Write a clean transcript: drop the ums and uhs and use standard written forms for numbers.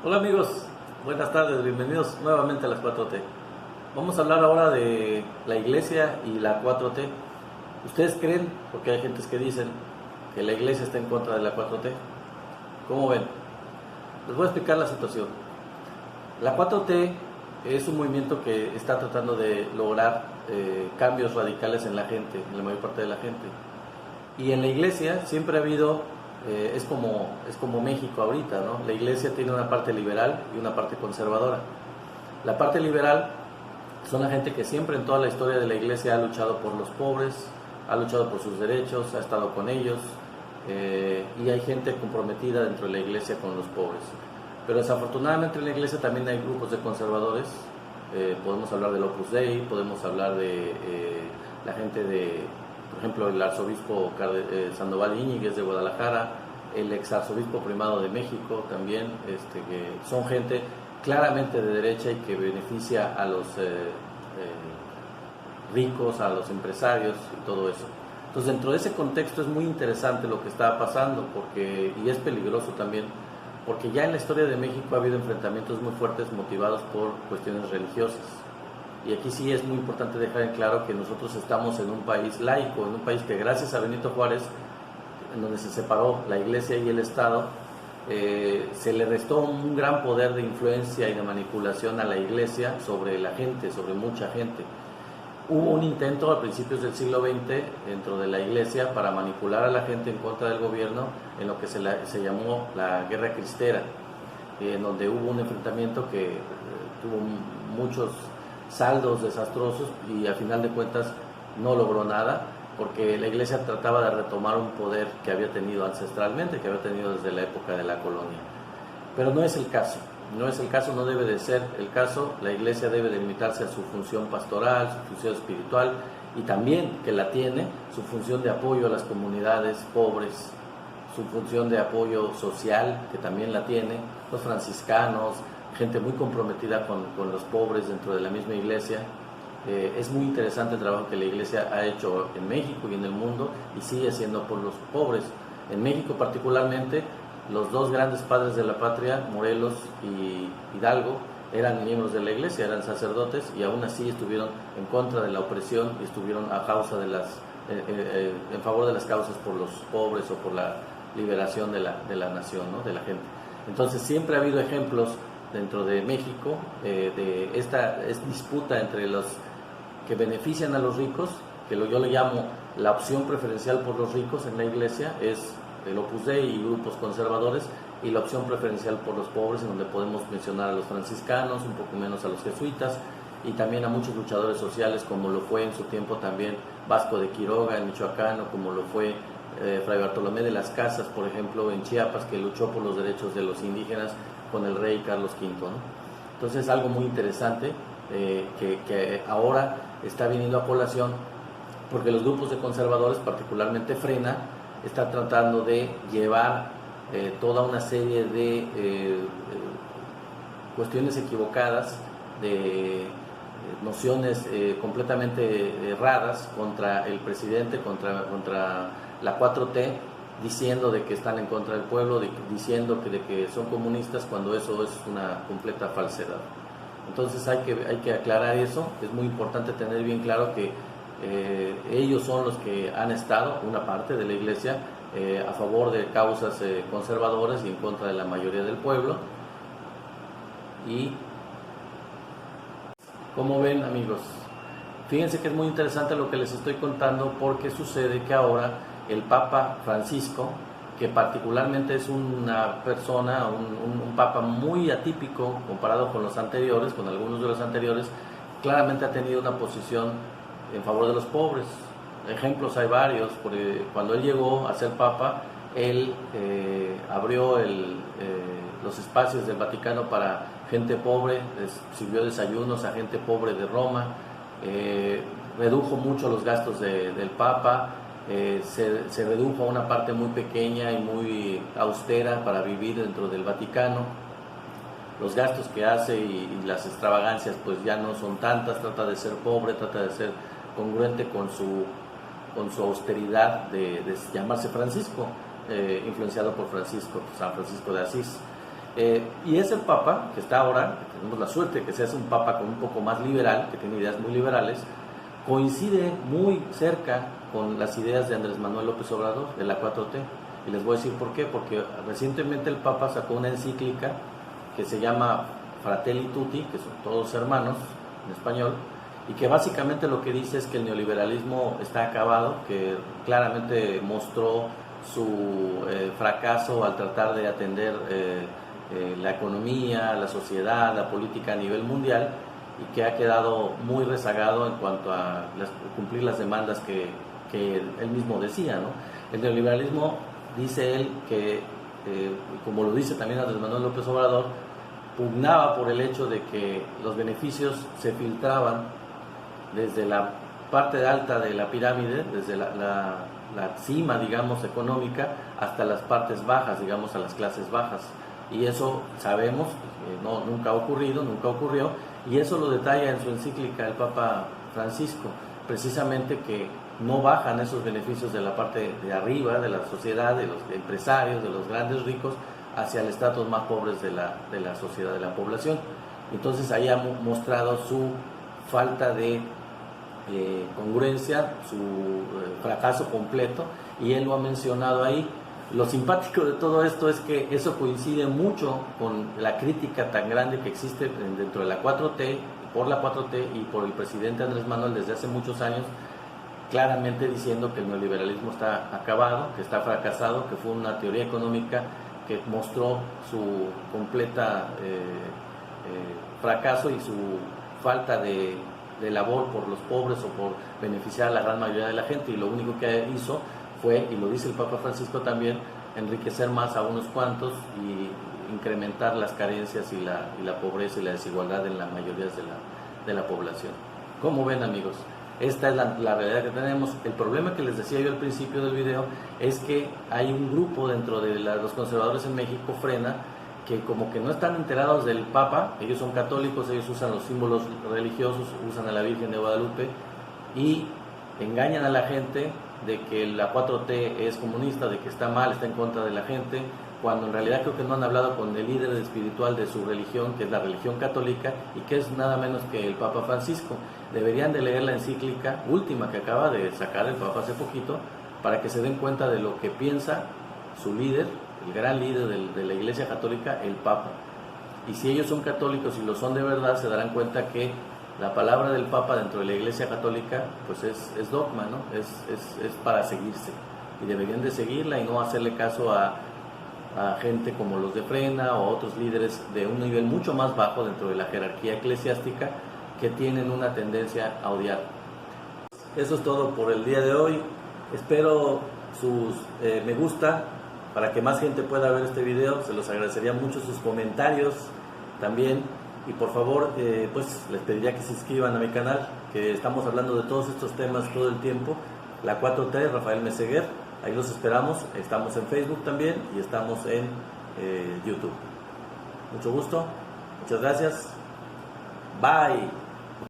Hola amigos, buenas tardes, bienvenidos nuevamente a las 4T. Vamos a hablar ahora de la iglesia y la 4T. ¿Ustedes creen, porque hay gentes que dicen que la iglesia está en contra de la 4T? ¿Cómo ven? Les voy a explicar la situación. La 4T es un movimiento que está tratando de lograr cambios radicales en la gente, en la mayor parte de la gente. Y en la iglesia siempre ha habido, es como México ahorita, ¿no? La iglesia tiene una parte liberal y una parte conservadora. La parte liberal son la gente que siempre en toda la historia de la iglesia ha luchado por los pobres, ha luchado por sus derechos, ha estado con ellos, y hay gente comprometida dentro de la iglesia con los pobres. Pero desafortunadamente en la iglesia también hay grupos de conservadores. Podemos hablar del Opus Dei, podemos hablar de la gente de, por ejemplo, el arzobispo Sandoval Íñiguez de Guadalajara, el ex arzobispo primado de México también, que son gente claramente de derecha y que beneficia a los ricos, a los empresarios y todo eso. Entonces, dentro de ese contexto es muy interesante lo que está pasando, y es peligroso también, porque ya en la historia de México ha habido enfrentamientos muy fuertes motivados por cuestiones religiosas. Y aquí sí es muy importante dejar en claro que nosotros estamos en un país laico, en un país que gracias a Benito Juárez, en donde se separó la iglesia y el Estado, se le restó un gran poder de influencia y de manipulación a la iglesia sobre la gente, sobre mucha gente. Hubo un intento a principios del siglo XX dentro de la iglesia para manipular a la gente en contra del gobierno en lo que se llamó la Guerra Cristera, en donde hubo un enfrentamiento que tuvo muchos saldos desastrosos y al final de cuentas no logró nada, porque la iglesia trataba de retomar un poder que había tenido ancestralmente, que había tenido desde la época de la colonia. Pero no es el caso, no debe de ser el caso. La iglesia debe de limitarse a su función pastoral, su función espiritual, y también, que la tiene, su función de apoyo a las comunidades pobres, su función de apoyo social, que también la tiene, los franciscanos, gente muy comprometida con los pobres dentro de la misma iglesia. Es muy interesante el trabajo que la iglesia ha hecho en México y en el mundo, y sigue haciendo por los pobres. En México particularmente, los dos grandes padres de la patria, Morelos y Hidalgo, eran miembros de la iglesia, eran sacerdotes, y aún así estuvieron en contra de la opresión y estuvieron a causa de en favor de las causas por los pobres o por la liberación de la nación, ¿no? De la gente. Entonces siempre ha habido ejemplos dentro de México de esta disputa entre los que benefician a los ricos, que yo le llamo la opción preferencial por los ricos en la iglesia, es el Opus Dei y grupos conservadores, y la opción preferencial por los pobres, en donde podemos mencionar a los franciscanos, un poco menos a los jesuitas, y también a muchos luchadores sociales, como lo fue en su tiempo también Vasco de Quiroga en Michoacán, o como lo fue Fray Bartolomé de las Casas, por ejemplo, en Chiapas, que luchó por los derechos de los indígenas con el rey Carlos V, ¿no? Entonces, algo muy interesante que ahora está viniendo a colación, porque los grupos de conservadores, particularmente Frena, está tratando de llevar toda una serie de cuestiones equivocadas, de nociones completamente erradas contra el presidente, contra la 4T, diciendo de que están en contra del pueblo, diciendo de que son comunistas, cuando eso es una completa falsedad. Entonces hay que aclarar eso. Es muy importante tener bien claro que ellos son los que han estado, una parte de la iglesia, a favor de causas conservadoras y en contra de la mayoría del pueblo. Y como ven, amigos, fíjense que es muy interesante lo que les estoy contando, porque sucede que ahora el Papa Francisco, que particularmente es una persona, un papa muy atípico comparado con los anteriores, con algunos de los anteriores, claramente ha tenido una posición en favor de los pobres. Ejemplos hay varios, porque cuando él llegó a ser papa, él abrió los espacios del Vaticano para gente pobre, sirvió desayunos a gente pobre de Roma, redujo mucho los gastos del papa, se redujo a una parte muy pequeña y muy austera para vivir dentro del Vaticano. Los gastos que hace y las extravagancias pues ya no son tantas, trata de ser pobre, trata de ser congruente con su austeridad de llamarse Francisco, influenciado por San Francisco de Asís. Y ese papa que está ahora, que tenemos la suerte de que se hace un papa con un poco más liberal, que tiene ideas muy liberales, coincide muy cerca con las ideas de Andrés Manuel López Obrador, de la 4T. Y les voy a decir por qué, porque recientemente el Papa sacó una encíclica que se llama Fratelli Tutti, que son todos hermanos en español, y que básicamente lo que dice es que el neoliberalismo está acabado, que claramente mostró su fracaso al tratar de atender la economía, la sociedad, la política a nivel mundial, y que ha quedado muy rezagado en cuanto a cumplir las demandas que él mismo decía, ¿no? El neoliberalismo, dice él, que como lo dice también Andrés Manuel López Obrador, pugnaba por el hecho de que los beneficios se filtraban desde la parte alta de la pirámide, desde la cima, digamos, económica, hasta las partes bajas, digamos, a las clases bajas. Y eso sabemos, nunca ha ocurrido, nunca ocurrió, y eso lo detalla en su encíclica el Papa Francisco, precisamente que no bajan esos beneficios de la parte de arriba, de la sociedad, de los empresarios, de los grandes ricos, hacia el estratos más pobres de la sociedad, de la población. Entonces ahí ha mostrado su falta de congruencia, su fracaso completo, y él lo ha mencionado ahí. Lo simpático de todo esto es que eso coincide mucho con la crítica tan grande que existe dentro de la 4T, por la 4T y por el presidente Andrés Manuel desde hace muchos años, claramente diciendo que el neoliberalismo está acabado, que está fracasado, que fue una teoría económica que mostró su completa fracaso y su falta de labor por los pobres o por beneficiar a la gran mayoría de la gente, y lo único que hizo fue, y lo dice el Papa Francisco también, enriquecer más a unos cuantos y incrementar las carencias y la pobreza y la desigualdad en la mayoría de la población. ¿Cómo ven, amigos? Esta es la realidad que tenemos. El problema que les decía yo al principio del video es que hay un grupo dentro de los conservadores en México, Frena, que como que no están enterados del Papa. Ellos son católicos, ellos usan los símbolos religiosos, usan a la Virgen de Guadalupe y engañan a la gente de que la 4T es comunista, de que está mal, está en contra de la gente, cuando en realidad creo que no han hablado con el líder espiritual de su religión, que es la religión católica, y que es nada menos que el Papa Francisco. Deberían de leer la encíclica última que acaba de sacar el Papa hace poquito, para que se den cuenta de lo que piensa su líder, el gran líder de la Iglesia Católica, el Papa. Y si ellos son católicos y lo son de verdad, se darán cuenta que la palabra del Papa dentro de la Iglesia Católica pues es dogma, ¿no? Es para seguirse, y deberían de seguirla y no hacerle caso a gente como los de Frena o otros líderes de un nivel mucho más bajo dentro de la jerarquía eclesiástica, que tienen una tendencia a odiar. Eso es todo por el día de hoy. Espero sus me gusta para que más gente pueda ver este video. Se los agradecería mucho sus comentarios también, y por favor pues les pediría que se inscriban a mi canal, que estamos hablando de todos estos temas todo el tiempo. La 4T, Rafael Meseguer, ahí los esperamos. Estamos en Facebook también y estamos en YouTube. Mucho gusto, muchas gracias, bye.